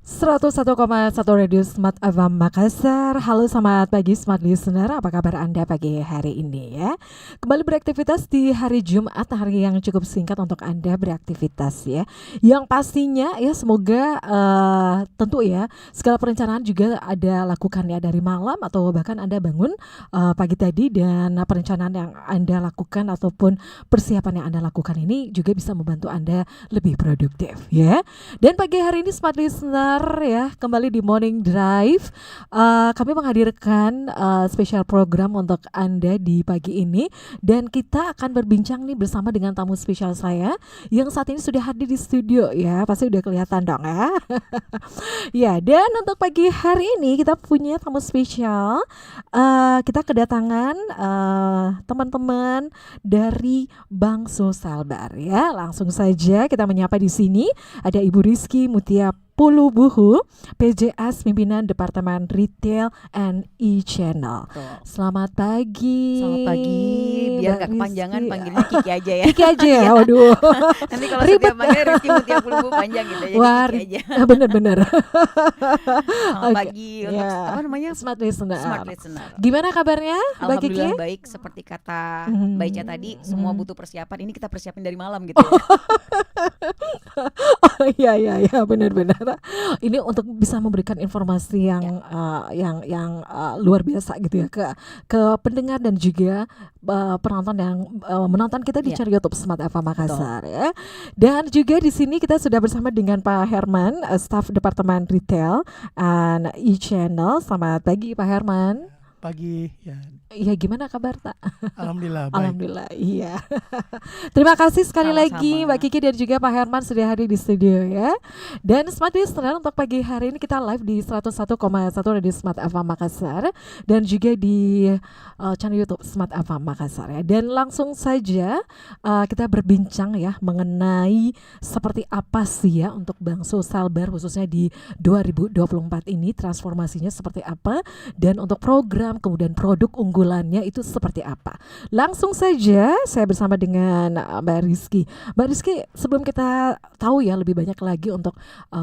101,1 Radio Smart FM Makassar. Halo, selamat pagi Smart Listener. Apa kabar Anda pagi hari ini ya? Kembali beraktivitas di hari Jumat, hari yang cukup singkat untuk Anda beraktivitas ya. Yang pastinya ya semoga tentu ya segala perencanaan juga ada lakukan ya dari malam atau bahkan Anda bangun pagi tadi, dan perencanaan yang Anda lakukan ataupun persiapan yang Anda lakukan ini juga bisa membantu Anda lebih produktif ya. Dan pagi hari ini Smart Listener ya, kembali di Morning Drive. Kami menghadirkan spesial program untuk Anda di pagi ini, dan kita akan berbincang nih bersama dengan tamu spesial saya yang saat ini sudah hadir di studio ya. Pasti udah kelihatan dong ya. Ya, dan untuk pagi hari ini kita punya tamu spesial. Kita kedatangan teman-teman dari Bank Sosalbar ya. Langsung saja kita menyapa di sini ada Ibu Rizky Mutia Pulubuhu, PJS Pimpinan Departemen Retail and E-Channel. Selamat pagi. Selamat pagi. Biar Mbak gak kepanjangan Rizky. panggilnya Kiki aja ya. Kiki aja ya, waduh. Nanti kalau Ribet. setiap manggil Rizky Mutia Pulubu panjang gitu, jadi Wah, Kiki aja. bener-bener. Selamat Oke, pagi untuk ya. apa namanya? Smart Listener. Smart Listener. Gimana kabarnya Mbak Kiki? Alhamdulillah baik, seperti kata Mhm. Mbak Ica tadi, semua Mhm. butuh persiapan. Ini kita persiapin dari malam gitu ya. Iya iya iya, benar-benar. Ini untuk bisa memberikan informasi yang luar biasa gitu ya ke pendengar dan juga penonton yang menonton kita di Ya. channel YouTube Smart FM Makassar ya. Dan juga di sini kita sudah bersama dengan Pak Herman, staf Departemen Retail and E-Channel. Selamat pagi Pak Herman. Pagi ya. Iya, gimana kabar Tak? Alhamdulillah baik. Alhamdulillah, iya. Terima kasih sekali Sama-sama. lagi Mbak Kiki dan juga Pak Herman sudah hadir di studio ya. Dan Smart Listener, untuk pagi hari ini kita live di 101,1 Radio Smart FM Makassar dan juga di channel YouTube Smart FM Makassar ya. Dan langsung saja kita berbincang ya mengenai seperti apa sih ya untuk Bank Sosalbar khususnya di 2024 ini, transformasinya seperti apa, dan untuk program kemudian produk unggulannya itu seperti apa. Langsung saja saya bersama dengan Mbak Rizky. Mbak Rizky, sebelum kita tahu ya lebih banyak lagi untuk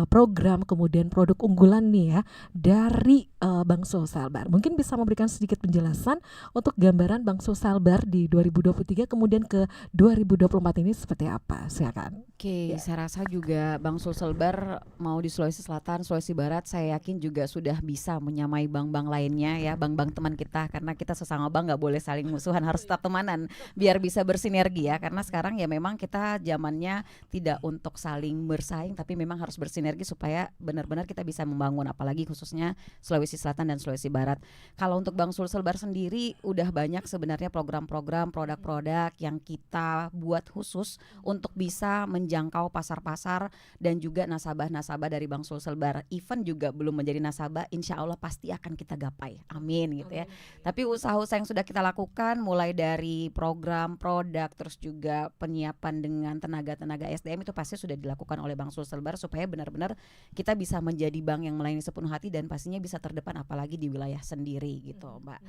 program kemudian produk unggulan nih ya dari Bank Sosalbar, mungkin bisa memberikan sedikit penjelasan untuk gambaran Bank Sosalbar di 2023 kemudian ke 2024 ini seperti apa. Silakan. Oke, Ya. saya rasa juga Bank Sulselbar mau di Sulawesi Selatan, Sulawesi Barat, saya yakin juga sudah bisa menyamai bank-bank lainnya ya, bank-bank teman kita, karena kita sesama bank nggak boleh saling musuhan, harus tetap temanan biar bisa bersinergi ya, karena sekarang ya memang kita zamannya tidak untuk saling bersaing, tapi memang harus bersinergi supaya benar-benar kita bisa membangun, apalagi khususnya Sulawesi Selatan dan Sulawesi Barat. Kalau untuk Bank Sulselbar sendiri udah banyak sebenarnya program-program, produk-produk yang kita buat khusus untuk bisa menjangkau pasar-pasar dan juga nasabah-nasabah dari Bank Sulselbar. Even juga belum menjadi nasabah, insya Allah pasti akan kita gapai, amin gitu ya. Tapi usaha-usaha yang sudah kita lakukan mulai dari program, produk, terus juga penyiapan dengan tenaga-tenaga SDM itu pasti sudah dilakukan oleh Bank Sulselbar supaya benar-benar kita bisa menjadi bank yang melayani sepenuh hati dan pastinya bisa terdepan apalagi di wilayah sendiri gitu Mbak.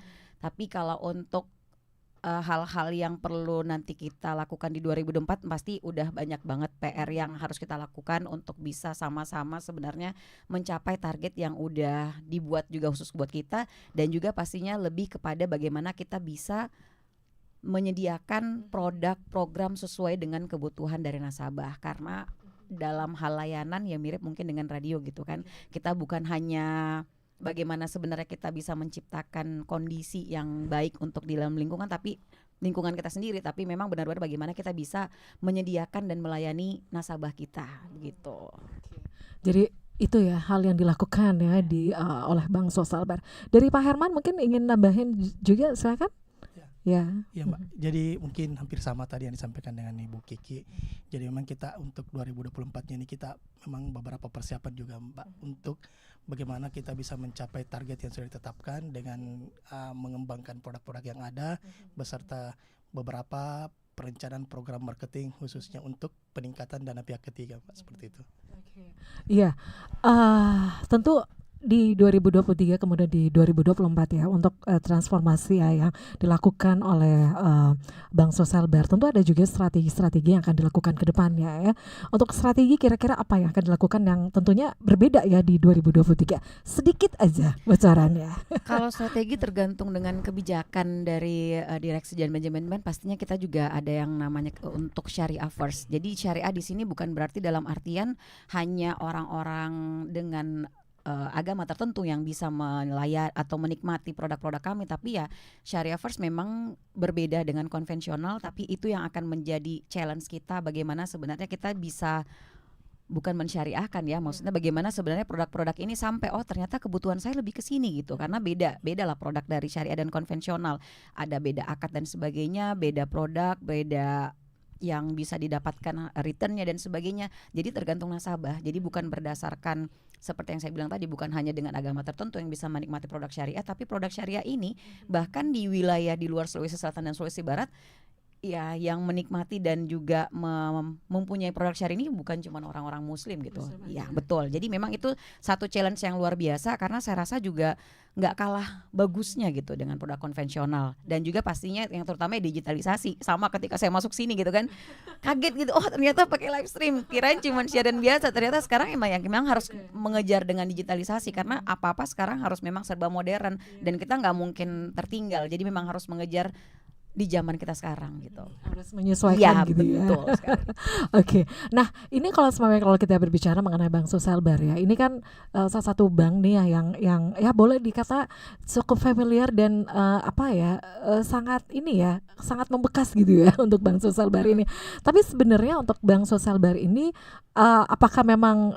Tapi kalau untuk hal-hal yang perlu nanti kita lakukan di 2024 pasti udah banyak banget PR yang harus kita lakukan untuk bisa sama-sama sebenarnya mencapai target yang udah dibuat juga khusus buat kita, dan juga pastinya lebih kepada bagaimana kita bisa menyediakan produk program sesuai dengan kebutuhan dari nasabah, karena dalam hal layanan ya mirip mungkin dengan radio gitu kan, kita bukan hanya bagaimana sebenarnya kita bisa menciptakan kondisi yang baik untuk di dalam lingkungan, tapi lingkungan kita sendiri, tapi memang benar-benar bagaimana kita bisa menyediakan dan melayani nasabah kita gitu. Jadi itu ya hal yang dilakukan ya oleh Bank Sosalbar. Dari Pak Herman mungkin ingin nambahin juga, silakan. Ya. Ya Mbak, jadi mungkin hampir sama tadi yang disampaikan dengan Ibu Kiki. Jadi memang kita untuk 2024 ini kita memang beberapa persiapan juga Mbak untuk bagaimana kita bisa mencapai target yang sudah ditetapkan dengan mengembangkan produk-produk yang ada beserta beberapa perencanaan program marketing khususnya untuk peningkatan dana pihak ketiga Mbak, seperti itu. Iya, tentu di 2023 kemudian di 2024 ya untuk transformasi ya yang dilakukan oleh Bank Sosial Bar, tentu ada juga strategi-strategi yang akan dilakukan ke depannya ya. Untuk strategi kira-kira apa yang akan dilakukan yang tentunya berbeda ya di 2023? Sedikit aja bocorannya. Kalau strategi tergantung dengan kebijakan dari Direksi dan Manajemen Bank, pastinya kita juga ada yang namanya untuk syariah first. Jadi syariah di sini bukan berarti dalam artian hanya orang-orang dengan agama tertentu yang bisa melayar atau menikmati produk-produk kami, tapi ya syariah first memang berbeda dengan konvensional, tapi itu yang akan menjadi challenge kita, bagaimana sebenarnya kita bisa bukan mensyariahkan ya, maksudnya bagaimana sebenarnya produk-produk ini sampai ternyata kebutuhan saya lebih ke sini gitu, karena beda lah produk dari syariah dan konvensional, ada beda akad dan sebagainya, beda produk, beda yang bisa didapatkan returnnya dan sebagainya. Jadi tergantung nasabah. Jadi bukan berdasarkan seperti yang saya bilang tadi, bukan hanya dengan agama tertentu yang bisa menikmati produk syariah, tapi produk syariah ini bahkan di wilayah di luar Sulawesi Selatan dan Sulawesi Barat ya yang menikmati dan juga mempunyai produk syariah ini bukan cuma orang-orang muslim gitu. Ya betul. Jadi memang itu satu challenge yang luar biasa, karena saya rasa juga nggak kalah bagusnya gitu dengan produk konvensional, dan juga pastinya yang terutama digitalisasi. Sama ketika saya masuk sini gitu kan, kaget gitu, ternyata pakai live stream, kirain cuma siaran biasa, ternyata sekarang memang harus mengejar dengan digitalisasi, karena apa-apa sekarang harus memang serba modern dan kita nggak mungkin tertinggal. Jadi memang harus mengejar di zaman kita sekarang gitu. Harus menyesuaikan ya, gitu ya. Betul sekali. Oke. Nah, ini kalau kita berbicara mengenai Bank Sosial Bar ya, ini kan salah satu bank nih ya yang ya boleh dikata cukup familiar dan sangat ini ya, sangat membekas gitu ya untuk Bank Sosial Bar ini. Tapi sebenarnya untuk Bank Sosial Bar ini apakah memang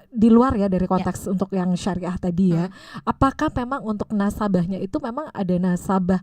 di luar ya dari konteks untuk yang syariah tadi ya, apakah memang untuk nasabahnya itu memang ada nasabah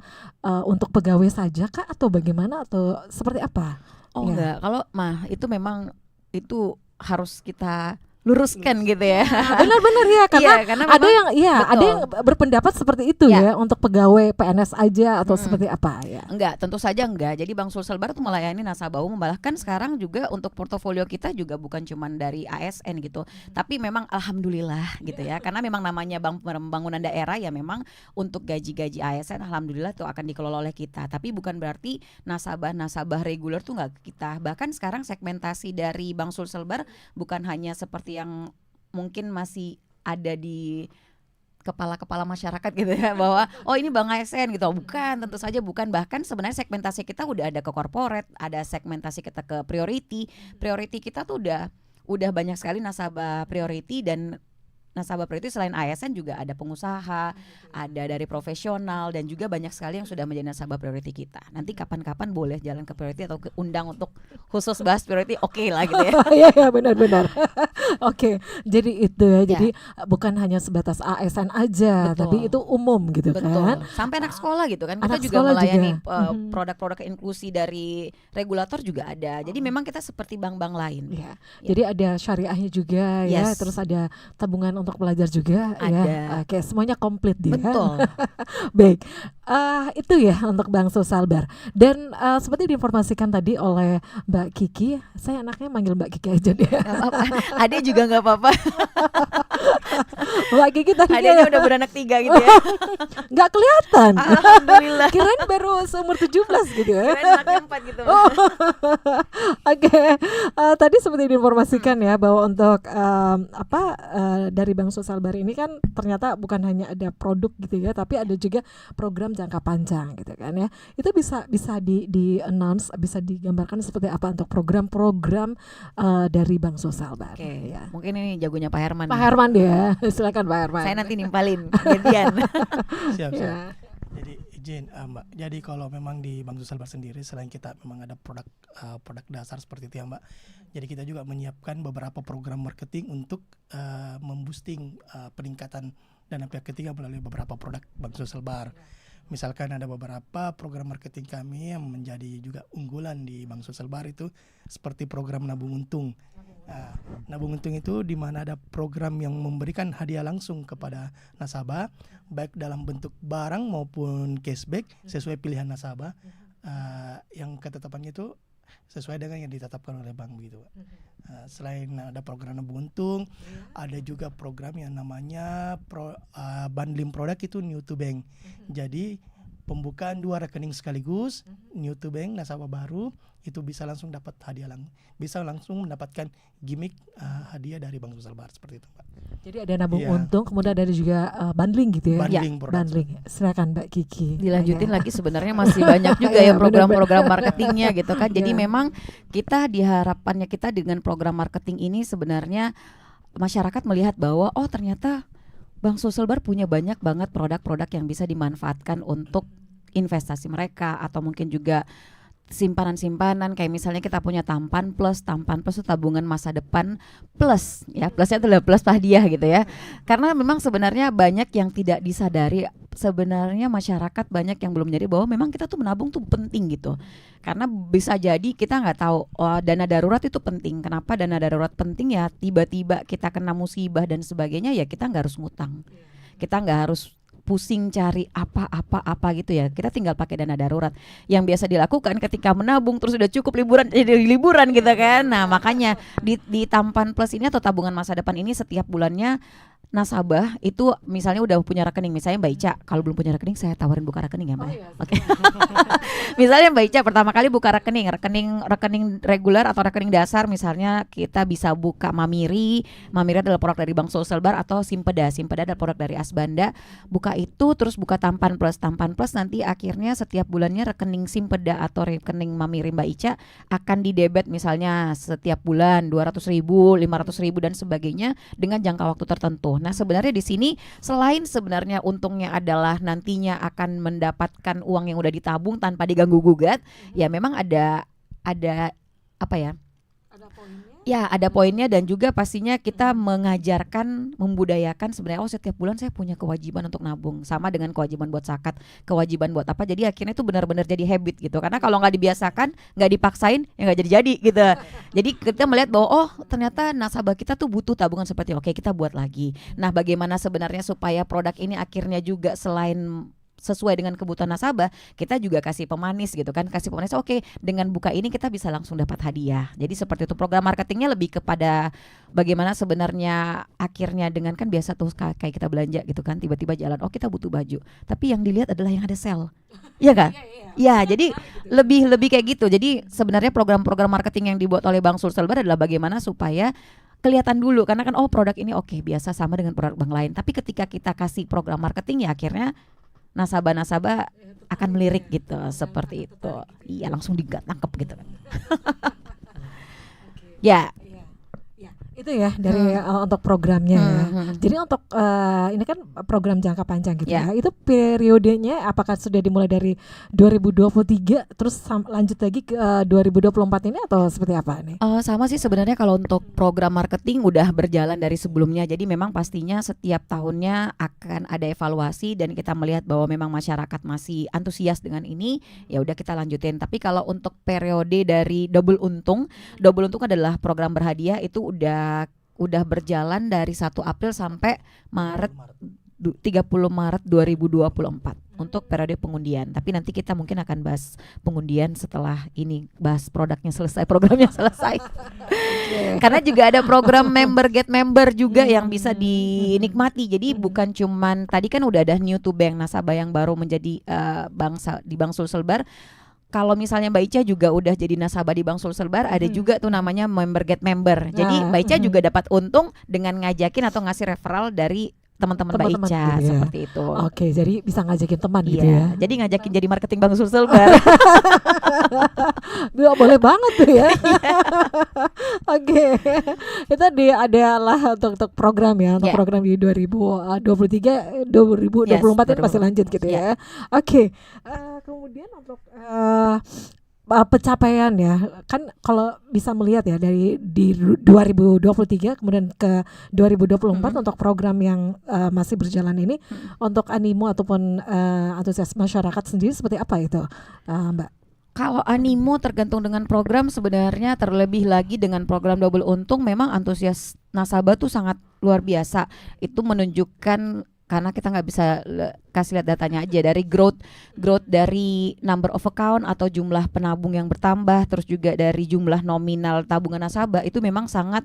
untuk pegawai saja kah atau bagaimana atau seperti apa? Enggak, kalau itu memang itu harus kita luruskan gitu ya. Benar-benar ya, karena ada yang ada yang berpendapat seperti itu ya untuk pegawai PNS aja atau seperti apa ya. Enggak, tentu saja enggak. Jadi Bank Sosial Bar itu melayani nasabah umum, bahkan sekarang juga untuk portofolio kita juga bukan cuma dari ASN gitu. Tapi memang alhamdulillah gitu ya. Karena memang namanya Bank Pembangunan Daerah ya, memang untuk gaji-gaji ASN alhamdulillah itu akan dikelola oleh kita. Tapi bukan berarti nasabah reguler tuh enggak kita. Bahkan sekarang segmentasi dari Bank Sosial Bar bukan hanya seperti yang mungkin masih ada di kepala-kepala masyarakat gitu ya, bahwa ini Bank ASN gitu. Bukan, tentu saja bukan. Bahkan sebenarnya segmentasi kita udah ada ke corporate, ada segmentasi kita ke priority. Priority kita tuh udah banyak sekali nasabah priority, dan nasabah priority selain ASN juga ada pengusaha, ada dari profesional, dan juga banyak sekali yang sudah menjadi nasabah priority kita. Nanti kapan-kapan boleh jalan ke priority atau undang untuk khusus bahas priority, oke lah gitu ya. Iya benar-benar. Oke, jadi itu ya. Jadi bukan hanya sebatas ASN aja, tapi itu umum gitu kan. Sampai anak sekolah gitu kan. Kita Anak juga sekolah melayani juga. produk-produk inklusi dari regulator juga ada. Jadi memang kita seperti bank-bank lain. Ya. Jadi ada syariahnya juga ya, terus ada tabungan untuk belajar juga ada. Ya. Oke, semuanya komplit dia. Betul. Baik. Itu ya untuk Bank Sosial Bar. Dan seperti diinformasikan tadi oleh Mbak Kiki, saya anaknya manggil Mbak Kiki aja deh. Gak apa-apa. Adek juga gak apa-apa. Mbak Kiki tadi adeknya udah beranak 3 gitu ya. Nggak kelihatan. Alhamdulillah. Kirain baru seumur 17 gitu ya. Kirain anaknya 4 gitu. Oke. Tadi seperti diinformasikan ya bahwa untuk dari Bank Sosial Bar ini kan ternyata bukan hanya ada produk gitu ya, tapi ada juga program jangka panjang gitu kan ya. Itu bisa di announce, bisa digambarkan seperti apa untuk program-program dari Bank Sosial Bar. Oke, Ya. mungkin ini jagonya Pak Herman. Pak Herman ya, silakan Pak Herman. Saya nanti nimpalin gantian. Siap. Ya. Jadi izin Mbak. Jadi kalau memang di Bank Sosial Bar sendiri, selain kita memang ada produk dasar seperti itu ya Mbak. Jadi kita juga menyiapkan beberapa program marketing untuk memboosting peningkatan dana pihak ketiga melalui beberapa produk Bank Sosial Bar. Misalkan ada beberapa program marketing kami yang menjadi juga unggulan di Bank Sosial Bar itu seperti program nabung untung. Nabung untung itu di mana ada program yang memberikan hadiah langsung kepada nasabah, baik dalam bentuk barang maupun cashback sesuai pilihan nasabah. Yang ketetapannya itu sesuai dengan yang ditetapkan oleh bank begitu Pak. Selain ada program nabung untung, ada juga program yang namanya bundling produk itu new to bank. Jadi pembukaan 2 rekening sekaligus, new to bank nasabah baru itu bisa langsung dapat hadiah, bisa langsung mendapatkan gimmick hadiah dari Bank Sulsel Bar seperti itu Pak. Jadi ada nabung Iya. untung, kemudian ada juga bundling gitu ya. Bundling produk. Bundling. Silakan Mbak Kiki. Dilanjutin Ya. lagi sebenarnya masih banyak juga Iya, ya program-program marketingnya gitu kan. Jadi Iya. memang kita diharapkannya kita dengan program marketing ini sebenarnya masyarakat melihat bahwa oh ternyata Bank Sulsel Bar punya banyak banget produk-produk yang bisa dimanfaatkan untuk investasi mereka atau mungkin juga simpanan-simpanan kayak misalnya kita punya Tampan Plus itu tabungan masa depan plus ya, plusnya adalah plus hadiah gitu ya. Karena memang sebenarnya banyak yang tidak disadari, sebenarnya masyarakat banyak yang belum menyadari bahwa memang kita tuh menabung tuh penting gitu. Karena bisa jadi kita nggak tahu dana darurat itu penting. Kenapa dana darurat penting ya? Tiba-tiba kita kena musibah dan sebagainya ya kita nggak harus ngutang. Kita nggak harus pusing cari apa gitu ya. Kita tinggal pakai dana darurat yang biasa dilakukan ketika menabung terus udah cukup liburan jadi liburan gitu kan. Nah, makanya di Tampan Plus ini atau tabungan masa depan ini setiap bulannya nasabah itu misalnya udah punya rekening, misalnya Mbak Ica, kalau belum punya rekening saya tawarin buka rekening ya Mbak. Oke. Misalnya Mbak Ica pertama kali buka rekening reguler atau rekening dasar, misalnya kita bisa buka Mamiri adalah produk dari Bank Sulsel Bar atau Simpeda adalah produk dari Asbanda. Buka itu terus buka Tampan Plus nanti akhirnya setiap bulannya rekening Simpeda atau rekening Mamiri Mbak Ica akan didebet misalnya setiap bulan 200.000, 500.000 dan sebagainya dengan jangka waktu tertentu. Nah, sebenarnya di sini selain sebenarnya untungnya adalah nantinya akan mendapatkan uang yang udah ditabung tanpa diganggu gugat, ya memang ada apa ya? Ya, ada poinnya dan juga pastinya kita mengajarkan, membudayakan sebenarnya setiap bulan saya punya kewajiban untuk nabung, sama dengan kewajiban buat zakat, kewajiban buat apa. Jadi akhirnya itu benar-benar jadi habit gitu. Karena kalau nggak dibiasakan, nggak dipaksain, ya nggak jadi gitu. Jadi kita melihat bahwa ternyata nasabah kita tuh butuh tabungan seperti oke, kita buat lagi. Nah, bagaimana sebenarnya supaya produk ini akhirnya juga selain sesuai dengan kebutuhan nasabah, kita juga kasih pemanis gitu kan, kasih pemanis oke, dengan buka ini kita bisa langsung dapat hadiah. Jadi seperti itu, program marketingnya lebih kepada bagaimana sebenarnya akhirnya dengan kan biasa tuh kayak kita belanja gitu kan, tiba-tiba jalan kita butuh baju, tapi yang dilihat adalah yang ada sale. Iya kan? Ya, jadi lebih kayak gitu. Jadi sebenarnya program-program marketing yang dibuat oleh Bank Sulsel Bar adalah bagaimana supaya kelihatan dulu, karena kan produk ini biasa sama dengan produk bank lain, tapi ketika kita kasih program marketing ya akhirnya nasabah-nasabah akan melirik gitu, seperti itu. Iya, langsung tangkep gitu. Ya. Itu ya dari untuk programnya ya. Jadi untuk ini kan program jangka panjang gitu ya. Itu periodenya apakah sudah dimulai dari 2023 terus lanjut lagi ke 2024 ini atau seperti apa nih? Sama sih sebenarnya kalau untuk program marketing udah berjalan dari sebelumnya. Jadi memang pastinya setiap tahunnya akan ada evaluasi dan kita melihat bahwa memang masyarakat masih antusias dengan ini, ya udah kita lanjutin. Tapi kalau untuk periode dari double untung adalah program berhadiah itu udah berjalan dari 1 April sampai 30 Maret 2024 untuk periode pengundian. Tapi nanti kita mungkin akan bahas pengundian setelah ini, bahas programnya selesai. Karena juga ada program get member juga yang bisa dinikmati. Jadi bukan cuman tadi kan udah ada new to bank, nasabah yang baru menjadi di Bank Sulsel Bar. Kalau misalnya Mbak Ica juga udah jadi nasabah di Bank Sulsel Bar, ada juga tuh namanya get member. Jadi Mbak Ica juga dapat untung dengan ngajakin atau ngasih referral dari teman-teman Mbak Ica gitu ya. Seperti itu. Oke, jadi bisa ngajakin teman gitu ya. Jadi ngajakin jadi marketing Bank Sulsel Bar. Boleh banget tuh ya. Oke. Itu adalah untuk program ya, untuk program di 2023 2024 ini masih lanjut gitu ya. Oke. Kemudian untuk pencapaian ya, kan kalau bisa melihat ya di 2023 kemudian ke 2024 untuk program yang masih berjalan ini, untuk animo ataupun antusias masyarakat sendiri seperti apa itu, Mbak? Kalau animo tergantung dengan program, sebenarnya terlebih lagi dengan program double untung memang antusias nasabah tuh sangat luar biasa. Itu menunjukkan karena kita nggak bisa kasih lihat datanya aja dari growth dari number of account atau jumlah penabung yang bertambah, terus juga dari jumlah nominal tabungan nasabah itu memang sangat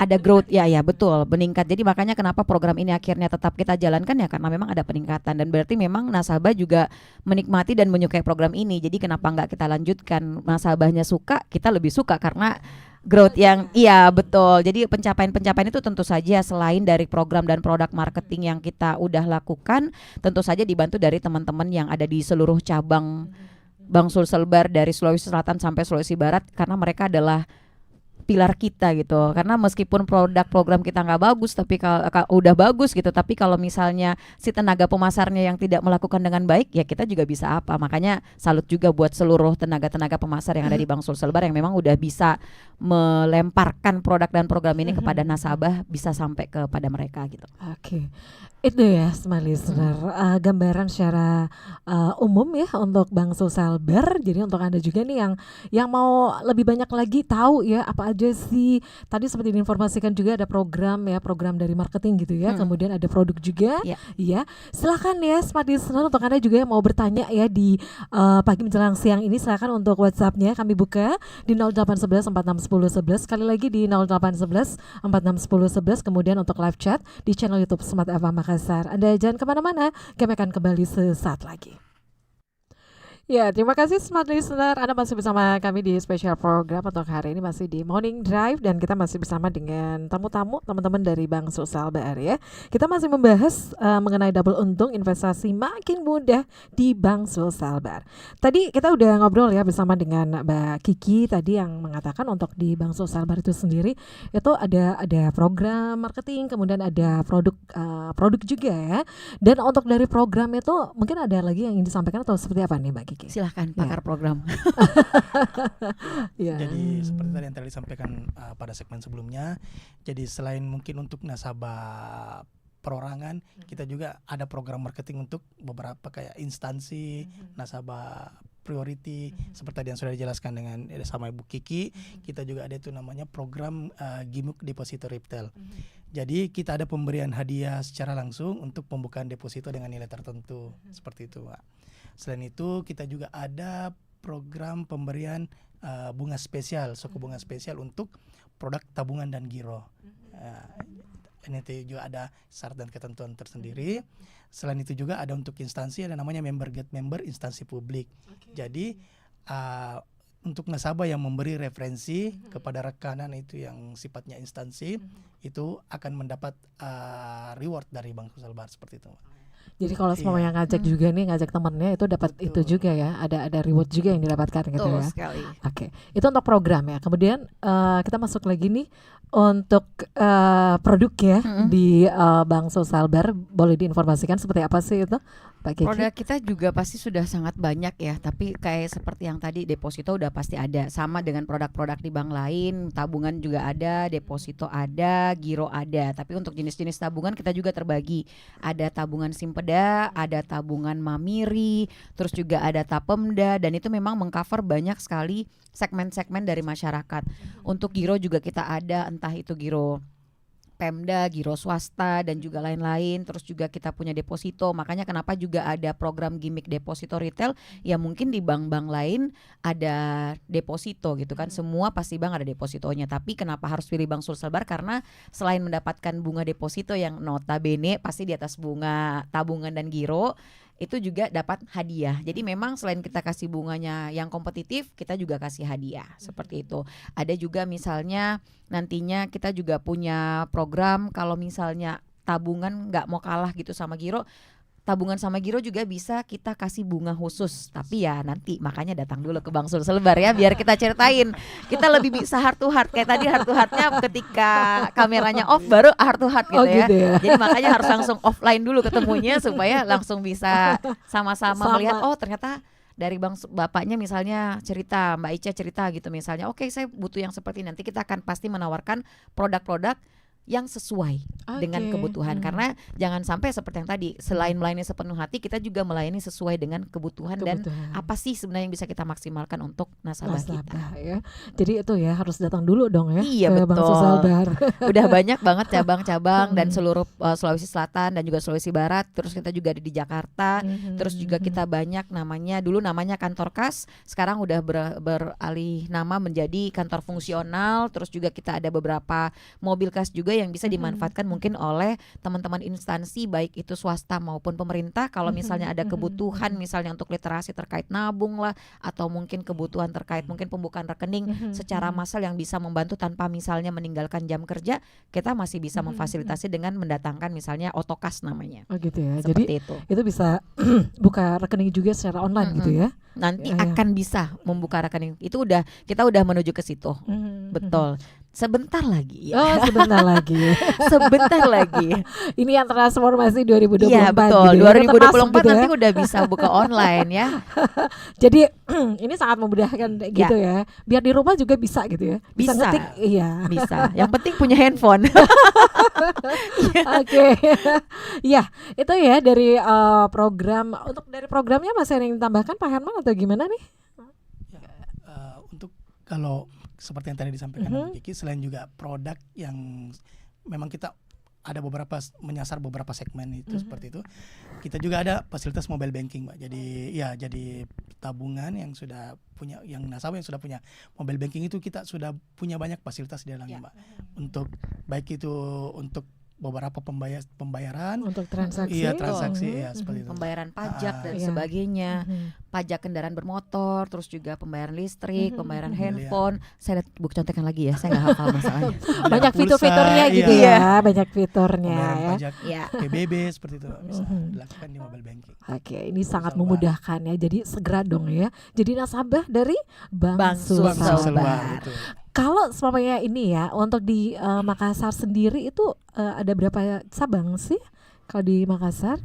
ada growth ya betul meningkat. Jadi makanya kenapa program ini akhirnya tetap kita jalankan ya karena memang ada peningkatan dan berarti memang nasabah juga menikmati dan menyukai program ini. Jadi kenapa nggak kita lanjutkan, nasabahnya suka, kita lebih suka karena growth yang betul. Jadi pencapaian itu tentu saja selain dari program dan produk marketing yang kita udah lakukan, tentu saja dibantu dari teman-teman yang ada di seluruh cabang Bank Sulselbar dari Sulawesi Selatan sampai Sulawesi Barat, karena mereka adalah pilar kita gitu. Karena meskipun produk program kita nggak bagus, tapi udah bagus gitu, tapi kalau misalnya si tenaga pemasarnya yang tidak melakukan dengan baik, ya kita juga bisa apa. Makanya salut juga buat seluruh tenaga pemasar yang ada di Bank Sulselbar yang memang udah bisa melemparkan produk dan program ini kepada nasabah, bisa sampai kepada mereka gitu. Oke. Itu ya smart listener, gambaran secara umum ya untuk Bank Sulselbar. Jadi untuk Anda juga nih yang mau lebih banyak lagi tahu ya apa aja sih, tadi seperti diinformasikan juga ada program dari marketing gitu ya, kemudian ada produk juga ya. Silakan ya smart listener, untuk Anda juga yang mau bertanya ya di pagi menjelang siang ini, silakan untuk WhatsApp-nya kami buka di 0811 461011, sekali lagi di 0811 461011, kemudian untuk live chat di channel YouTube Smart FM Makassar. Anda jangan kemana-mana, kami akan kembali sesaat lagi. Ya, terima kasih smart listener. Anda masih bersama kami di special program untuk hari ini, masih di Morning Drive, dan kita masih bersama dengan tamu-tamu teman-teman dari Bank Sulselbar ya. Kita masih membahas mengenai double untung investasi makin mudah di Bank Sulselbar. Tadi kita udah ngobrol ya bersama dengan Mbak Kiki tadi yang mengatakan untuk di Bank Sulselbar itu sendiri itu ada program marketing, kemudian ada produk juga ya. Dan untuk dari program itu mungkin ada lagi yang ingin disampaikan atau seperti apa nih Mbak Kiki? Silahkan pakar program. Jadi seperti tadi yang disampaikan pada segmen sebelumnya, jadi selain mungkin untuk nasabah perorangan, kita juga ada program marketing untuk beberapa kayak instansi, nasabah priority, seperti tadi yang sudah dijelaskan dengan sama Ibu Kiki. Kita juga ada itu namanya program Gimuk Deposito Retail. Jadi kita ada pemberian hadiah secara langsung untuk pembukaan deposito dengan nilai tertentu, seperti itu Pak. Selain itu kita juga ada program pemberian bunga spesial, suku bunga spesial untuk produk tabungan dan giro. Ini juga ada syarat dan ketentuan tersendiri. Selain itu juga ada untuk instansi, ada namanya member get member instansi publik. Jadi untuk nasabah yang memberi referensi kepada rekanan itu yang sifatnya instansi, itu akan mendapat reward dari Bank Sulselbar, seperti itu. Jadi kalau semua yang ngajak juga nih, ngajak temennya itu dapat itu juga ya, ada reward juga yang didapatkan gitu ya. Sekali. Oke, itu untuk program ya. Kemudian kita masuk lagi nih untuk produk ya di Bank Sulselbar, boleh diinformasikan seperti apa sih itu, Pak Kiki? Produk kita juga pasti sudah sangat banyak ya, tapi kayak seperti yang tadi deposito udah pasti ada, sama dengan produk-produk di bank lain, tabungan juga ada, deposito ada, giro ada. Tapi untuk jenis-jenis tabungan kita juga terbagi, ada tabungan Simpeda, ada tabungan Mamiri, terus juga ada Tapemda, dan itu memang mengcover banyak sekali segmen-segmen dari masyarakat. Untuk giro juga kita ada, entah itu giro Pemda, giro swasta, dan juga lain-lain. Terus juga kita punya deposito. Makanya kenapa juga ada program gimmick deposito retail, ya mungkin di bank-bank lain ada deposito gitu kan. Semua pasti bank ada depositonya. Tapi kenapa harus pilih Bank Sulselbar? Karena selain mendapatkan bunga deposito yang notabene pasti di atas bunga tabungan dan giro, itu juga dapat hadiah. Jadi memang selain kita kasih bunganya yang kompetitif, kita juga kasih hadiah, seperti itu. Ada juga misalnya nantinya kita juga punya program kalau misalnya tabungan nggak mau kalah gitu sama giro, tabungan sama giro juga bisa kita kasih bunga khusus. Tapi ya nanti makanya datang dulu ke Bank Sulselbar ya, biar kita ceritain. Kita lebih bisa heart to heart. Kayak tadi heart to heartnya ketika kameranya off baru heart to heart gitu, gitu ya. Jadi makanya harus langsung offline dulu ketemunya supaya langsung bisa sama-sama melihat, oh ternyata dari bapaknya misalnya cerita, Mbak Ica cerita gitu misalnya, oke, saya butuh yang seperti ini. Nanti kita akan pasti menawarkan produk-produk yang sesuai dengan Oke. kebutuhan. Karena jangan sampai seperti yang tadi, selain melayani sepenuh hati, kita juga melayani sesuai dengan kebutuhan dan apa sih sebenarnya yang bisa kita maksimalkan untuk nasabah kita. nasabah ya. Jadi itu ya harus datang dulu dong ya Iya, ke Bank betul. Sosial Bar. Udah banyak banget cabang-cabang dan seluruh Sulawesi Selatan dan juga Sulawesi Barat. Terus kita juga ada di Jakarta. Terus juga kita banyak dulu namanya kantor kas, sekarang udah beralih nama menjadi kantor fungsional. Terus juga kita ada beberapa mobil kas juga yang bisa dimanfaatkan mungkin oleh teman-teman instansi baik itu swasta maupun pemerintah. Kalau misalnya ada kebutuhan misalnya untuk literasi terkait nabung lah, atau mungkin kebutuhan terkait mungkin pembukaan rekening secara massal yang bisa membantu tanpa misalnya meninggalkan jam kerja, kita masih bisa memfasilitasi dengan mendatangkan misalnya otokas namanya. Oh gitu ya. Seperti Jadi itu. itu bisa buka rekening juga secara online gitu ya. Nanti Ya, ya. akan bisa membuka rekening. Itu kita udah menuju ke situ. Betul. Sebentar lagi ya. Oh sebentar lagi. Sebentar lagi. Ini yang transformasi 2024 Iya betul. gitu ya. Itu 2024 termasuk gitu nanti ya. udah bisa buka online ya. Jadi ini sangat memudahkan gitu ya. Biar di rumah juga bisa gitu ya. Bisa Bisa. ngetik, iya. Bisa. Yang penting punya handphone. Oke. Ya, itu ya dari program. Untuk dari programnya masih ada yang ditambahkan Pak Herman atau gimana nih? Ya, untuk kalau seperti yang tadi disampaikan Bu Kiki, selain juga produk yang memang kita ada menyasar beberapa segmen itu seperti itu, kita juga ada fasilitas mobile banking, Mbak. Jadi tabungan yang sudah punya, yang nasabah yang sudah punya mobile banking itu kita sudah punya banyak fasilitas di dalamnya, Mbak. Untuk baik itu untuk beberapa pembayaran, Untuk transaksi. iya transaksi, ya seperti itu. Pembayaran pajak dan Iya. sebagainya. Pajak kendaraan bermotor, terus juga pembayaran listrik, pembayaran Pembelian. handphone. Saya lihat buku contekan lagi ya, saya nggak hafal masalahnya. Banyak Pulsa, fitur-fiturnya gitu iya. ya, banyak fiturnya Pembayaran ya. pajak Iya. PBB seperti itu bisa dilakukan di mobile banking. Oke, ini sangat Sulsel memudahkan ya. Jadi segera dong ya. Jadi nasabah dari Bank Bank Sulsel Sulsel Sulsel Bar. Bar, betul. Kalau semuanya ini ya, untuk di Makassar sendiri itu ada berapa cabang sih kalau di Makassar?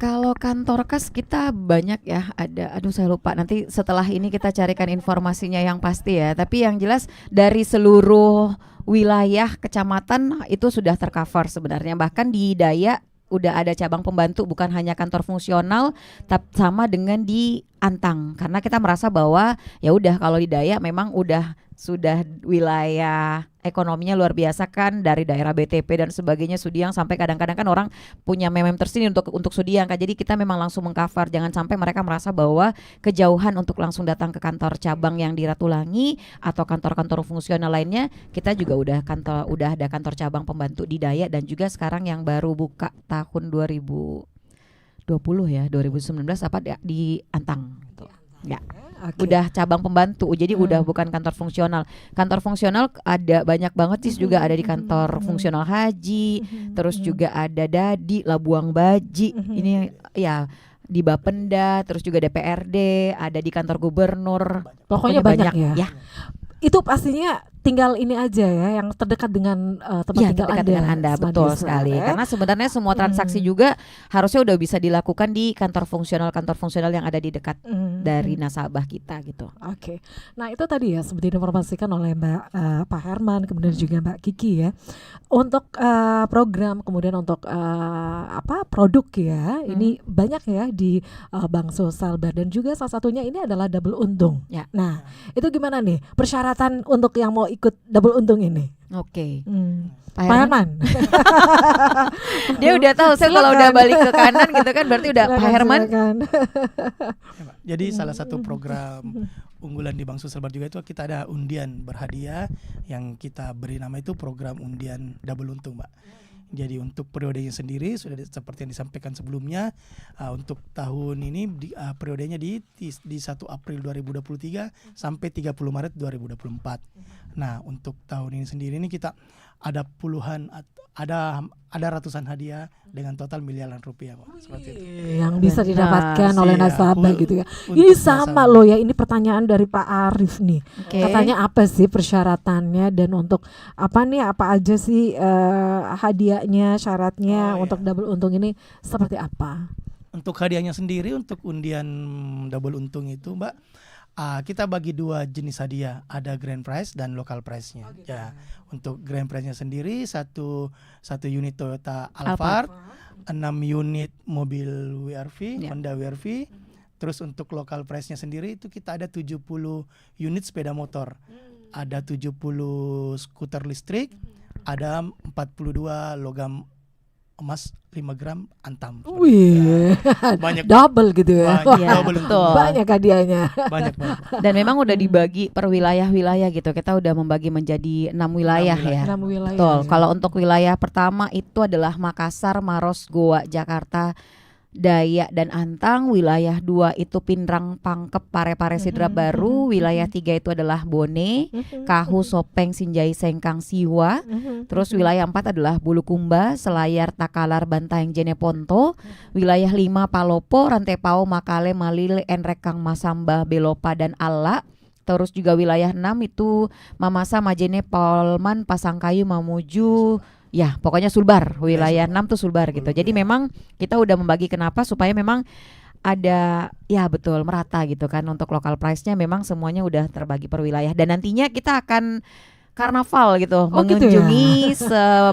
Kalau kantor kas kita banyak ya, aduh saya lupa, nanti setelah ini kita carikan informasinya yang pasti ya. Tapi yang jelas dari seluruh wilayah kecamatan itu sudah tercover sebenarnya. Bahkan di Dayak udah ada cabang pembantu, bukan hanya kantor fungsional, tapi sama dengan di Antang. Karena kita merasa bahwa ya udah kalau di Dayak memang sudah wilayah ekonominya luar biasa kan, dari daerah BTP dan sebagainya, Sudiang, sampai kadang-kadang kan orang punya meme tersendiri untuk Sudiang kan. Jadi kita memang langsung mengcover, jangan sampai mereka merasa bahwa kejauhan untuk langsung datang ke kantor cabang yang di Ratulangi atau kantor-kantor fungsional lainnya. Kita juga udah ada kantor cabang pembantu di Dayak, dan juga sekarang yang baru buka tahun 2020 ya, 2019 di Antang gitu. Ya. Oke. Udah cabang pembantu, jadi udah bukan kantor fungsional. Kantor fungsional ada banyak banget sih, juga ada di kantor fungsional haji, terus juga ada Dadi, Labuang Baji, ini ya di Bapenda, terus juga DPRD, ada di kantor gubernur. Pokoknya banyak ya. Itu pastinya tinggal ini aja ya, yang terdekat dengan tempat Iya, tinggal terdekat Anda. dengan Anda, betul Smart sekali. Listener, ya. Karena sebenarnya semua transaksi juga harusnya udah bisa dilakukan di kantor fungsional yang ada di dekat dari nasabah kita gitu. Oke, nah itu tadi ya seperti diinformasikan oleh Pak Herman, kemudian juga Mbak Kiki ya, untuk program, kemudian untuk produk ya, ini banyak ya di Bank Sosial Bar, dan juga salah satunya ini adalah double untung. Ya. Nah itu gimana nih persyaratan untuk yang mau ikut double untung ini? Oke. Pak Herman. Dia udah tahu, saya kalau udah balik ke kanan gitu kan berarti udah Pak Herman. Silakan. Ya, Mbak. Jadi salah satu program unggulan di Bank Sosial Bar juga itu kita ada undian berhadiah yang kita beri nama itu program undian double untung, Mbak. Jadi untuk periodenya sendiri sudah seperti yang disampaikan sebelumnya, untuk tahun ini periodenya di 1 April 2023 sampai 30 Maret 2024. Nah, untuk tahun ini sendiri ini kita ada ada ratusan hadiah dengan total miliaran rupiah, Pak. Seperti itu. Yang bisa Benar. didapatkan oleh Iya, nasabah gitu ya. untuk Ini sama nasabah. loh ya, ini pertanyaan dari Pak Arif nih. Oke. Katanya apa sih persyaratannya, dan untuk apa aja sih hadiahnya, syaratnya Oh, untuk iya. double untung ini seperti apa? Untuk hadiahnya sendiri untuk undian double untung itu, Mbak, Kita bagi 2 jenis hadiah, ada grand prize dan local prize-nya. Ya, untuk grand prize-nya sendiri satu unit Toyota Alphard, 6 unit mobil WRV, Ya. Honda WRV. Terus untuk local prize-nya sendiri itu kita ada 70 unit sepeda motor. Ada 70 skuter listrik, ada 42 logam emas 5 gram antam. Wih, Banyak double gitu ya. banyak Iya, double betul. untuk Banyak hadiahnya. banyak banget. Dan memang udah dibagi per wilayah-wilayah gitu. Kita udah membagi menjadi 6 wilayah ya. 6 wilayah. Betul. ya. Kalau untuk wilayah pertama itu adalah Makassar, Maros, Goa, Jakarta, Dayak dan Antang. Wilayah 2 itu Pindrang, Pangkep, Parepare, Sidrap Baru. Wilayah 3 itu adalah Bone, Kahu, Sopeng, Sinjai, Sengkang, Siwa. Terus wilayah 4 adalah Bulukumba, Selayar, Takalar, Bantaeng, Jeneponto. Wilayah 5 Palopo, Rantepao, Makale, Malile, Enrekang, Masamba, Belopa dan Alla. Terus juga wilayah 6 itu Mamasa, Majene, Polman, Pasangkayu, Mamuju. Ya, pokoknya Sulbar. Wilayah 6 tuh Sulbar gitu. Jadi memang kita udah membagi kenapa supaya memang ada ya betul merata gitu kan. Untuk local price-nya memang semuanya udah terbagi per wilayah dan nantinya kita akan karnaval gitu, Oh, gitu mengunjungi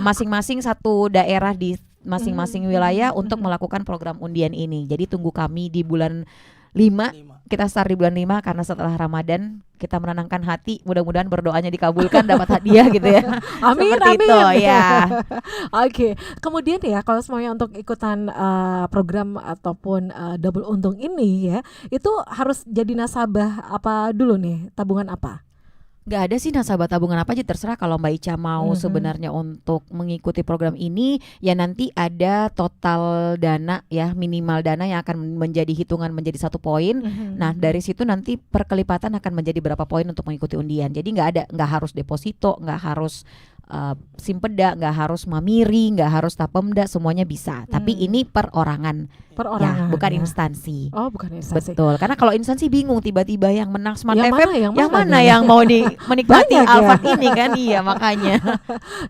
masing-masing satu daerah di masing-masing wilayah untuk melakukan program undian ini. Jadi tunggu kami di bulan 5. 5. Kita start di bulan 5 karena setelah Ramadan kita menenangkan hati, mudah-mudahan berdoanya dikabulkan dapat hadiah gitu ya. Amin, Seperti amin. itu ya. Oke, kemudian ya kalau semuanya untuk ikutan program ataupun double untung ini ya, itu harus jadi nasabah apa dulu nih? Tabungan apa? Gak ada sih nasabah tabungan apa aja, terserah kalau Mbak Ica mau sebenarnya untuk mengikuti program ini ya nanti ada total dana ya, minimal dana yang akan menjadi hitungan menjadi 1 poin. Nah dari situ nanti perkelipatan akan menjadi berapa poin untuk mengikuti undian. Jadi nggak harus deposito, nggak harus simpeda, nggak harus mamiri, nggak harus tapemda, semuanya bisa. Tapi ini perorangan, Perorangan ya, bukan ya. instansi. Oh, bukan instansi. Betul, karena kalau instansi bingung tiba-tiba yang menang Smart Yang FM, mana, yang yang mana mana nih? yang mau menikmati Banyak ya. Alphard ini kan, iya makanya.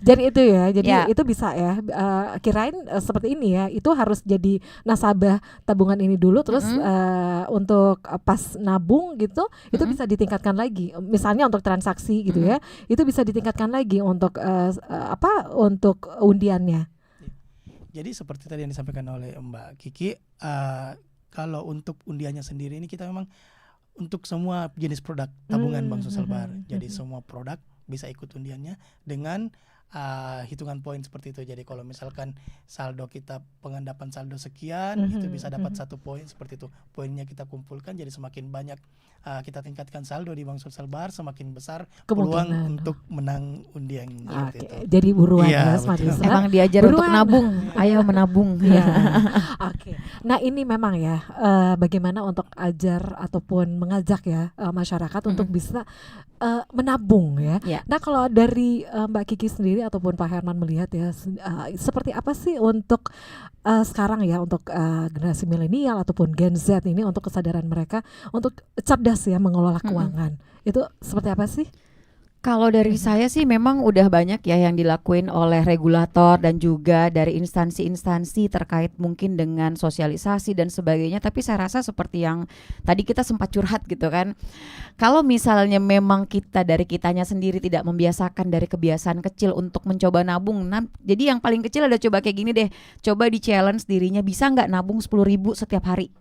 Jadi itu ya, jadi Ya. itu bisa ya. Kirain seperti ini ya, itu harus jadi nasabah tabungan ini dulu, terus untuk pas nabung gitu, itu bisa ditingkatkan lagi. Misalnya untuk transaksi gitu ya, itu bisa ditingkatkan lagi untuk untuk undiannya. Jadi seperti tadi yang disampaikan oleh Mbak Kiki, kalau untuk undiannya sendiri ini kita memang untuk semua jenis produk tabungan Bank Sosial Bar. Jadi semua produk bisa ikut undiannya dengan hitungan poin seperti itu. Jadi kalau misalkan saldo kita pengendapan saldo sekian, itu bisa dapat 1 poin seperti itu. Poinnya kita kumpulkan, jadi semakin banyak kita tingkatkan saldo di Bank Sosial Bar, semakin besar peluang Kemungkinan. untuk menang undian seperti Oke, itu. jadi buruan Iya, ya, Smart betul. Listener. Emang diajar untuk Buruan. nabung, ayo menabung. Iya. Oke. Nah, ini memang ya bagaimana untuk ajar ataupun mengajak ya masyarakat untuk bisa menabung ya. Ya. Nah, kalau dari Mbak Kiki sendiri ataupun Pak Herman melihat ya seperti apa sih untuk sekarang ya untuk generasi milenial ataupun Gen Z ini untuk kesadaran mereka untuk cerdas ya mengelola keuangan. Itu seperti apa sih? Kalau dari saya sih memang udah banyak ya yang dilakuin oleh regulator dan juga dari instansi-instansi terkait mungkin dengan sosialisasi dan sebagainya. Tapi saya rasa seperti yang tadi kita sempat curhat gitu kan. Kalau misalnya memang kita dari kitanya sendiri tidak membiasakan dari kebiasaan kecil untuk mencoba nabung. Jadi yang paling kecil ada coba kayak gini deh. Coba di challenge dirinya, bisa nggak nabung 10.000 setiap hari?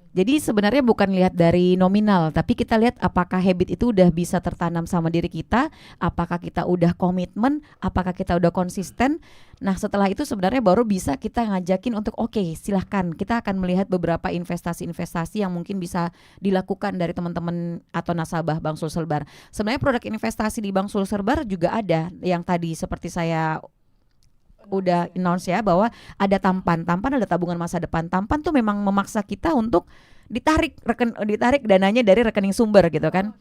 Jadi sebenarnya bukan lihat dari nominal, tapi kita lihat apakah habit itu udah bisa tertanam sama diri kita, apakah kita udah komitmen, apakah kita udah konsisten. Nah setelah itu sebenarnya baru bisa kita ngajakin untuk oke, silahkan kita akan melihat beberapa investasi-investasi yang mungkin bisa dilakukan dari teman-teman atau nasabah Bank Sulsel Bar. Sebenarnya produk investasi di Bank Sulsel Bar juga ada yang tadi seperti saya udah announce ya, bahwa ada tampan ada tabungan masa depan. Tampan tuh memang memaksa kita untuk ditarik dananya dari rekening sumber gitu kan.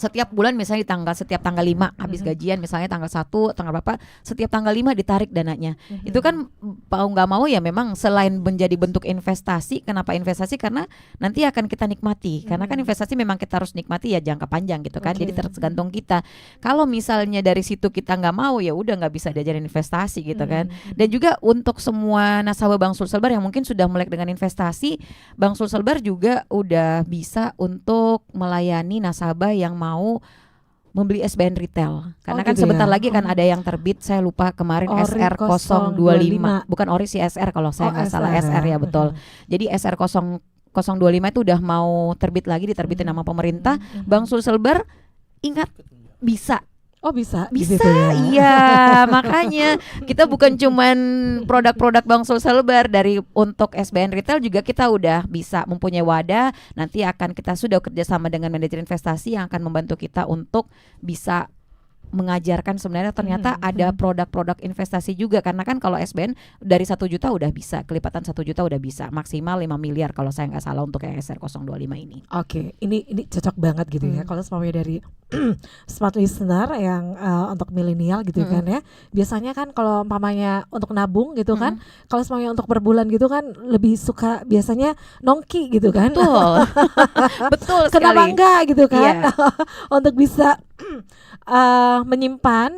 setiap bulan misalnya setiap tanggal 5 habis gajian, misalnya tanggal 1, tanggal berapa, setiap tanggal 5 ditarik dananya. Itu kan mau nggak mau ya memang selain menjadi bentuk investasi. Kenapa investasi? Karena nanti akan kita nikmati. Karena kan investasi memang kita harus nikmati ya jangka panjang gitu kan. Jadi tergantung kita. Kalau misalnya dari situ kita nggak mau, ya udah nggak bisa diajarin investasi gitu kan. Dan juga untuk semua nasabah Bank Sulselbar yang mungkin sudah melek dengan investasi, Bank Sulselbar juga udah bisa untuk melayani nasabah yang mau membeli SBN retail. Karena kan gitu sebentar ya? lagi kan ada yang terbit, saya lupa kemarin Ori SR 025. Bukan Ori sih, SR kalau saya nggak salah, SR ya betul. Jadi SR 025 itu udah mau terbit lagi, diterbitin sama pemerintah. Bank Sulselbar ingat bisa. Oh bisa Bisa, gitu ya? iya. Makanya kita bukan cuman produk-produk Bank Sulselbar, dari untuk SBN retail juga kita udah bisa mempunyai wadah. Nanti akan kita sudah kerjasama dengan manajer investasi yang akan membantu kita untuk bisa mengajarkan sebenarnya ternyata ada produk-produk investasi juga. Karena kan kalau SBN dari 1 juta udah bisa, kelipatan 1 juta udah bisa, maksimal 5 miliar kalau saya nggak salah untuk yang SR 025 ini. Oke, ini cocok banget gitu ya. Kalau semuanya dari smart listener yang untuk milenial gitu kan ya. Biasanya kan kalau umpamanya untuk nabung gitu kan, kalau semuanya untuk per bulan gitu kan lebih suka biasanya nongki gitu kan. Betul. Betul sekali. Kenapa enggak gitu kan? Iya. Untuk bisa menyimpan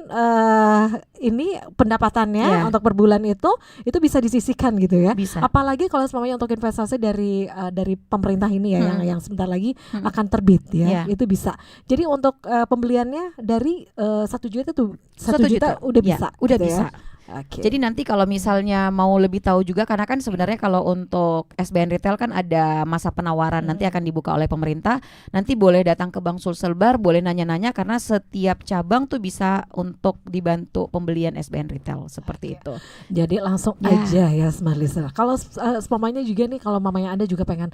ini pendapatannya untuk per bulan itu bisa disisihkan gitu ya. Bisa. Apalagi kalau semuanya untuk investasi dari pemerintah ini ya yang sebentar lagi akan terbit ya. Itu bisa. Jadi untuk pembeliannya dari 1 juta itu 1 juta udah bisa. Udah gitu bisa. Ya? Okay. Jadi nanti kalau misalnya mau lebih tahu juga, karena kan sebenarnya kalau untuk SBN retail kan ada masa penawaran, nanti akan dibuka oleh pemerintah. Nanti boleh datang ke Bank Sulselbar, boleh nanya-nanya, karena setiap cabang tuh bisa untuk dibantu pembelian SBN retail seperti itu. Jadi langsung aja ya smart listener. Kalau mamanya juga nih, kalau mamanya Anda juga pengen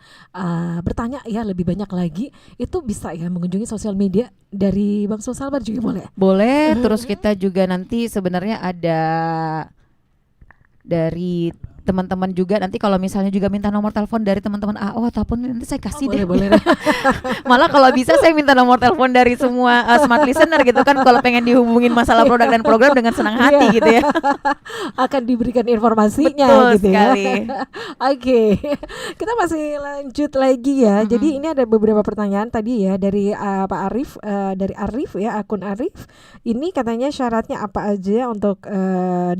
bertanya ya lebih banyak lagi, itu bisa ya mengunjungi sosial media dari Bank Sulselbar juga boleh. Boleh. Terus kita juga nanti sebenarnya ada dari teman-teman juga, nanti kalau misalnya juga minta nomor telepon dari teman-teman AO ataupun nanti saya kasih deh. Boleh. Malah kalau bisa saya minta nomor telepon dari semua smart listener gitu kan, kalau pengen dihubungin masalah produk dan program dengan senang hati gitu ya. Akan diberikan informasinya. Betul gitu sekali. Ya. Oke. Kita masih lanjut lagi ya. Jadi ini ada beberapa pertanyaan tadi ya dari Pak Arif, dari Arif ya, akun Arif. Ini katanya syaratnya apa aja untuk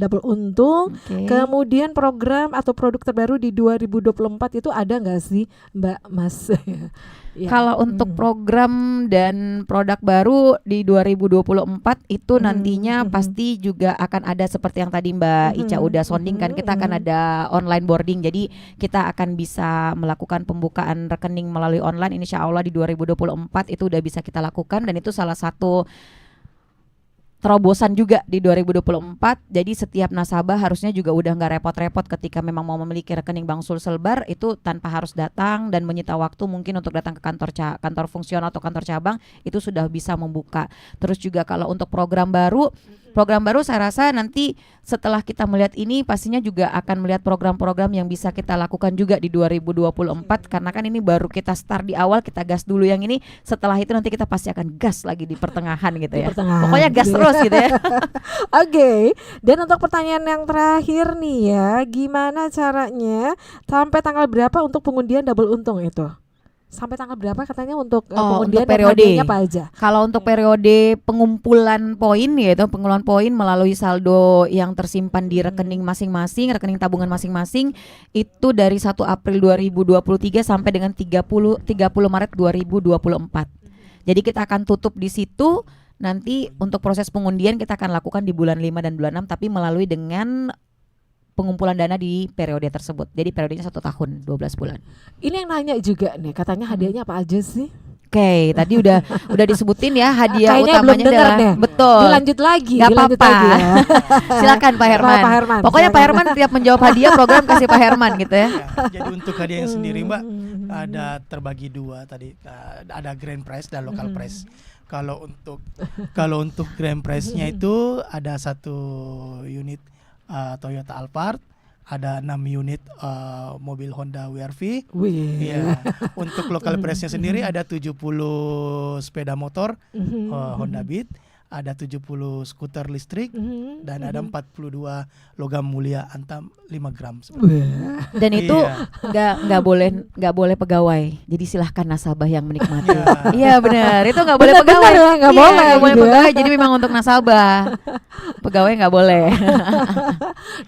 double untung. Kemudian program atau produk terbaru di 2024 itu ada nggak sih Mbak Mas? Ya. Kalau untuk program dan produk baru di 2024 itu nantinya pasti juga akan ada seperti yang tadi Mbak Ica udah sounding kan, kita akan ada online boarding. Jadi kita akan bisa melakukan pembukaan rekening melalui online, insya Allah di 2024 itu udah bisa kita lakukan, dan itu salah satu terobosan juga di 2024. Jadi setiap nasabah harusnya juga udah nggak repot-repot ketika memang mau memiliki rekening Bank Sulselbar, itu tanpa harus datang dan menyita waktu mungkin untuk datang ke kantor fungsional atau kantor cabang, itu sudah bisa membuka. Terus juga kalau untuk program baru saya rasa nanti setelah kita melihat ini pastinya juga akan melihat program-program yang bisa kita lakukan juga di 2024, karena kan ini baru kita start di awal, kita gas dulu yang ini, setelah itu nanti kita pasti akan gas lagi di pertengahan gitu ya. Pokoknya gas terus gitu ya. Oke. Dan untuk pertanyaan yang terakhir nih ya, gimana caranya sampai tanggal berapa untuk pengundian double untung itu? Sampai tanggal berapa katanya untuk pengundian untuk periode dan hadiahnya apa aja? Kalau untuk periode pengumpulan poin, yaitu pengumpulan poin melalui saldo yang tersimpan di rekening masing-masing, rekening tabungan masing-masing, itu dari 1 April 2023 sampai dengan 30 Maret 2024. Jadi kita akan tutup di situ. Nanti untuk proses pengundian kita akan lakukan di bulan 5 dan bulan 6, tapi melalui dengan pengumpulan dana di periode tersebut. Jadi periodenya 1 tahun 12 bulan. Ini yang nanya juga nih, katanya hadiahnya apa aja sih? Oke, tadi udah disebutin ya hadiah kayaknya utamanya belum adalah deh. Betul. Dilanjut lagi. Gak apa-apa. Ya. Silakan Pak Herman. Pokoknya Pak Herman tiap menjawab hadiah program kasih Pak Herman gitu ya. Jadi untuk hadiah yang sendiri Mbak ada terbagi 2 tadi, ada grand prize dan local prize. Kalau untuk grand prize-nya itu ada 1 unit Toyota Alphard, ada 6 unit mobil Honda WR-V. Wih. Iya. Untuk local press-nya sendiri ada 70 sepeda motor Honda Beat, ada 70 skuter listrik, dan ada 42 logam mulia antam 5 gram. Wah. Dan itu Iya. nggak boleh pegawai. Jadi silahkan nasabah yang menikmati. Iya. Iya benar. Itu nggak boleh Benar, pegawai. benar ya, nggak Iya, boleh nggak boleh gitu ya. pegawai. Jadi memang untuk nasabah. Pegawai nggak boleh.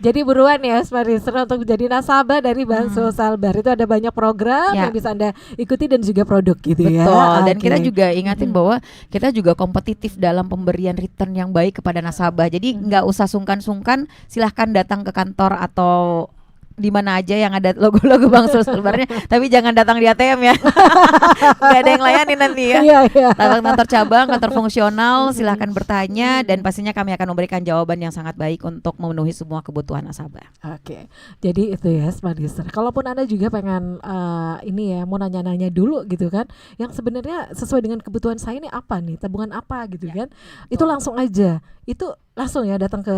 Jadi buruan ya Smart Listener untuk menjadi nasabah dari Bank Sulselbar. Itu ada banyak program Ya. yang bisa Anda ikuti dan juga produk gitu ya. Betul. Dan Oke. kita juga ingatin bahwa kita juga kompetitif dalam pemberian return yang baik kepada nasabah. Jadi nggak usah sungkan-sungkan. Silahkan datang ke kantor atau di mana aja yang ada logo-logo Bank Sulselbarnya. Tapi jangan datang di ATM ya. Nggak ada yang layanin nanti ya. Iya, iya. Datang kantor cabang, kantor fungsional, silahkan bertanya dan pastinya kami akan memberikan jawaban yang sangat baik untuk memenuhi semua kebutuhan nasabah. Oke, jadi itu ya Smart Listener. Kalaupun Anda juga pengen ini ya mau nanya-nanya dulu gitu kan, yang sebenarnya sesuai dengan kebutuhan saya ini apa nih, tabungan apa gitu kan, itu langsung aja, itu langsung ya datang ke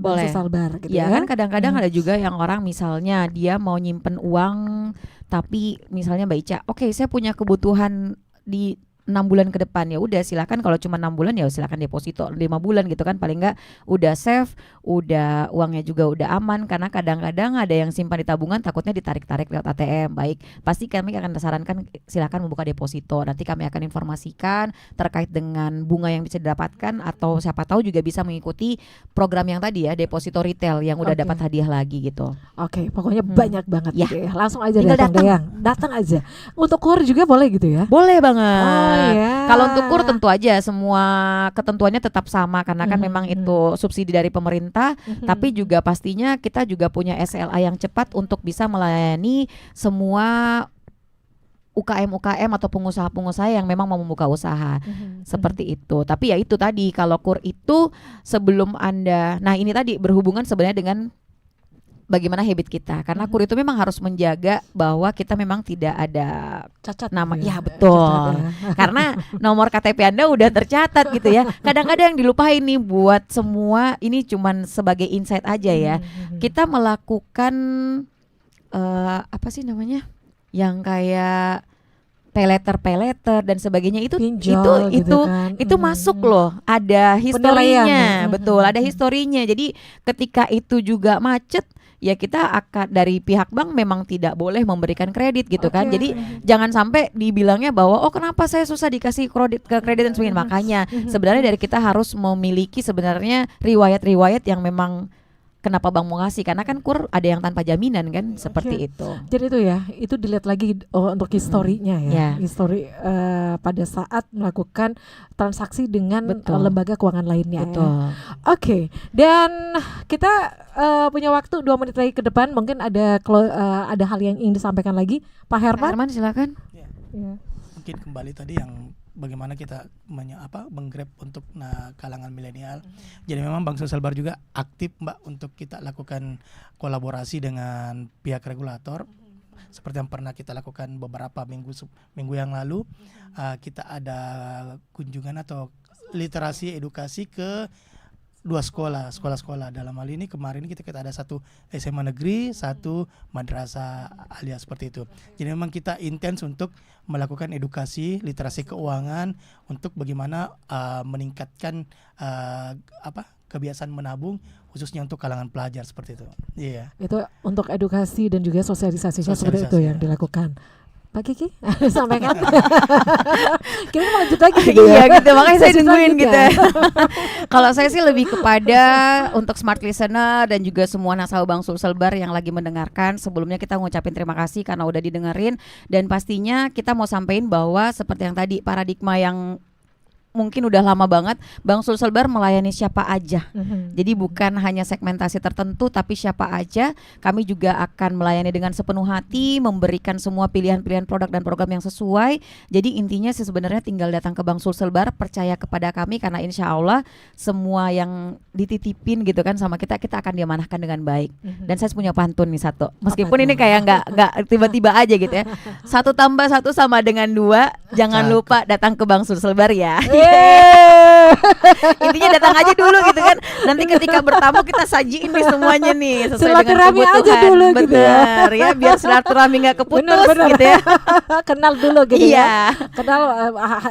Bank Boleh. Sulselbar gitu Ya ya. kan kadang-kadang ada juga yang orang misalnya dia mau nyimpen uang tapi misalnya Mbak Ica, oke saya punya kebutuhan di 6 bulan ke depan, ya udah silakan. Kalau cuma 6 bulan ya silakan deposito 5 bulan gitu kan, paling enggak udah save, udah uangnya juga udah aman. Karena kadang-kadang ada yang simpan di tabungan takutnya ditarik-tarik lewat ATM. Baik, pasti kami akan sarankan silakan membuka deposito. Nanti kami akan informasikan terkait dengan bunga yang bisa didapatkan, atau siapa tahu juga bisa mengikuti program yang tadi ya, deposito retail yang udah Oke. dapat hadiah lagi gitu. Oke, pokoknya banyak banget Ya. gitu ya. Langsung aja Tinggal datang datang. Deyang. Datang aja. Untuk kur juga boleh gitu ya. Boleh banget. Oh ya. Kalau untuk kur tentu aja semua ketentuannya tetap sama karena kan Mhm, memang mhm. itu subsidi dari pemerintah, tapi juga pastinya kita juga punya SLA yang cepat untuk bisa melayani semua UKM atau pengusaha-pengusaha yang memang mau membuka usaha. Seperti itu. Tapi ya itu tadi, kalau kur itu sebelum Anda, nah ini tadi berhubungan sebenarnya dengan bagaimana habit kita. Karena kur itu memang harus menjaga bahwa kita memang tidak ada cacat nama, gitu ya betul. Cacat ya. Karena nomor KTP Anda udah tercatat gitu ya. Kadang-kadang yang dilupain nih buat semua, ini cuman sebagai insight aja ya. Kita melakukan apa sih namanya? Yang kayak pay-letter dan sebagainya itu Pinjol gitu kan. itu masuk loh, ada Penilaian. historinya, betul, ada historinya. Jadi ketika itu juga macet, ya kita akan dari pihak bank memang tidak boleh memberikan kredit gitu kan. Oke. Jadi jangan sampai dibilangnya bahwa oh kenapa saya susah dikasih kredit dan sebagainya. Makanya sebenarnya dari kita harus memiliki sebenarnya riwayat-riwayat yang memang kenapa bank mau ngasih, karena kan kur ada yang tanpa jaminan kan, seperti itu. Jadi itu ya, itu dilihat lagi untuk historinya ya. Ya. Histori pada saat melakukan transaksi dengan Betul. lembaga keuangan lainnya. Betul. Ya. Oke, dan kita punya waktu 2 menit lagi ke depan. Mungkin ada ada hal yang ingin disampaikan lagi, Pak Pak Herman. Herman silakan. Ya. Ya. Mungkin kembali tadi yang bagaimana kita menggrab untuk kalangan milenial. Jadi memang Bank Sulselbar juga aktif Mbak untuk kita lakukan kolaborasi dengan pihak regulator. Seperti yang pernah kita lakukan beberapa minggu yang lalu, kita ada kunjungan atau literasi edukasi ke 2 sekolah. Dalam hal ini kemarin kita ada 1 SMA negeri, 1 madrasah alias seperti itu. Jadi memang kita intens untuk melakukan edukasi literasi keuangan untuk bagaimana meningkatkan kebiasaan menabung khususnya untuk kalangan pelajar seperti itu. Iya. Itu untuk edukasi dan juga sosialisasinya seperti itu Sosialisasi, yang ya. dilakukan. Pak Kiki, sampaikan. Kita mau lanjut lagi gitu Iya ya. gitu, makanya saya Sesi nungguin gitu. selanjutnya. Kalau saya sih lebih kepada untuk smart listener dan juga semua nasabah Bank Sulselbar yang lagi mendengarkan, sebelumnya kita ngucapin terima kasih karena udah didengerin, dan pastinya kita mau sampaikan bahwa seperti yang tadi paradigma yang mungkin udah lama banget, Bank Sulselbar melayani siapa aja. Jadi bukan hanya segmentasi tertentu, tapi siapa aja. Kami juga akan melayani dengan sepenuh hati, memberikan semua pilihan-pilihan produk dan program yang sesuai. Jadi intinya sih sebenarnya tinggal datang ke Bank Sulselbar, percaya kepada kami, karena insya Allah semua yang dititipin gitu kan sama kita akan diamanahkan dengan baik. Dan saya punya pantun nih satu, meskipun ini kayak nggak tiba-tiba aja gitu ya. 1 tambah 1 sama dengan 2. Jangan lupa datang ke Bank Sulselbar ya. Yeay. Intinya datang aja dulu gitu kan. Nanti ketika bertamu kita sajiin nih semuanya nih sesuai dengan Silaturahmi kebutuhan. aja dulu gitu ya. Bener ya, biar silaturahmi nggak keputus Benar-benar. gitu ya. Kenal dulu gitu Iya. ya. Kenal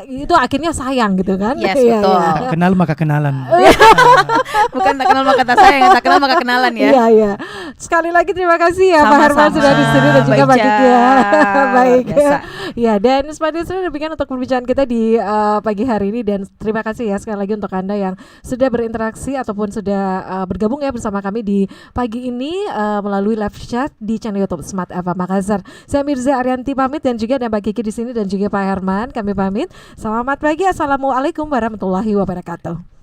itu akhirnya sayang gitu kan. Yes, Iya, betul. iya. Tak kenal maka kenalan. Bukan tak kenal maka tak sayang, tak kenal maka kenalan ya. Iya, iya. Sekali lagi terima kasih ya Pak Herman Sama-sama. sudah di sini dan juga Pak Baik, Kiki ya. Jam. Baik. Biasa. Ya, dan Smart Listener demikian untuk perbincangan kita di pagi hari ini, dan terima kasih ya sekali lagi untuk Anda yang sudah berinteraksi ataupun sudah bergabung ya bersama kami di pagi ini melalui live chat di channel YouTube Smart FM Makassar. Saya Mirza Arianti pamit, dan juga ada Mbak Kiki di sini dan juga Pak Herman. Kami pamit. Selamat pagi. Assalamualaikum warahmatullahi wabarakatuh.